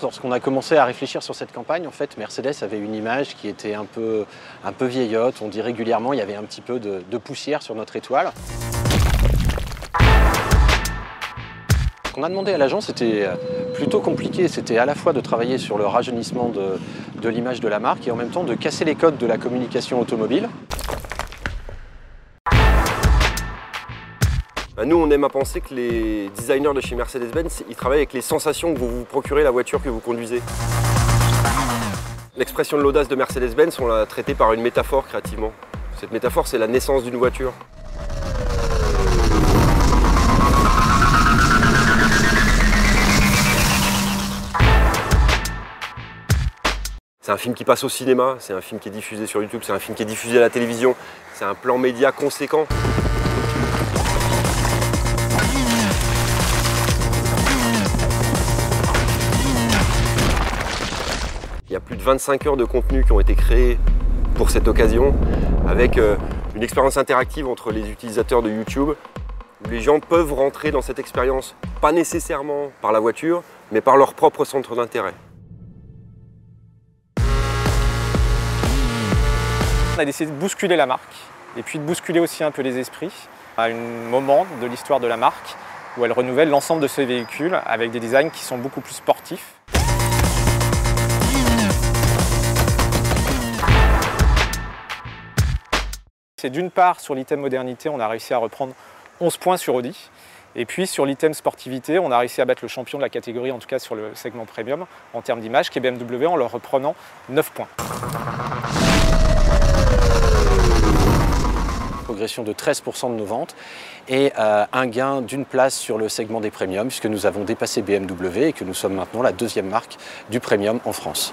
Lorsqu'on a commencé à réfléchir sur cette campagne, en fait, Mercedes avait une image qui était un peu vieillotte. On dit régulièrement qu'il y avait un petit peu de poussière sur notre étoile. Ce qu'on a demandé à l'agence, c'était plutôt compliqué. C'était à la fois de travailler sur le rajeunissement de l'image de la marque et en même temps de casser les codes de la communication automobile. Nous, on aime à penser que les designers de chez Mercedes-Benz, ils travaillent avec les sensations que vous procurez la voiture que vous conduisez. L'expression de l'audace de Mercedes-Benz, on l'a traitée par une métaphore créativement. Cette métaphore, c'est la naissance d'une voiture. C'est un film qui passe au cinéma, c'est un film qui est diffusé sur YouTube, c'est un film qui est diffusé à la télévision, c'est un plan média conséquent. Il y a plus de 25 heures de contenu qui ont été créés pour cette occasion, avec une expérience interactive entre les utilisateurs de YouTube, où les gens peuvent rentrer dans cette expérience, pas nécessairement par la voiture, mais par leur propre centre d'intérêt. On a décidé de bousculer la marque, et puis de bousculer aussi un peu les esprits, à un moment de l'histoire de la marque, où elle renouvelle l'ensemble de ses véhicules avec des designs qui sont beaucoup plus sportifs. C'est d'une part, sur l'item modernité, on a réussi à reprendre 11 points sur Audi. Et puis sur l'item sportivité, on a réussi à battre le champion de la catégorie, en tout cas sur le segment premium, en termes d'image, qui est BMW, en leur reprenant 9 points. Progression de 13% de nos ventes et un gain d'une place sur le segment des premiums, puisque nous avons dépassé BMW et que nous sommes maintenant la deuxième marque du premium en France.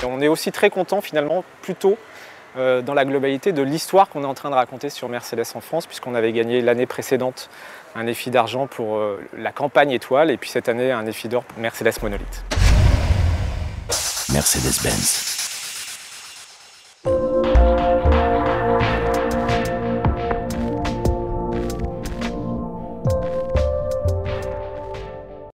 Et on est aussi très content finalement, plutôt dans la globalité de l'histoire qu'on est en train de raconter sur Mercedes en France, puisqu'on avait gagné l'année précédente un EFI d'argent pour la campagne étoile, et puis cette année un EFI d'or Mercedes Monolith. Mercedes-Benz.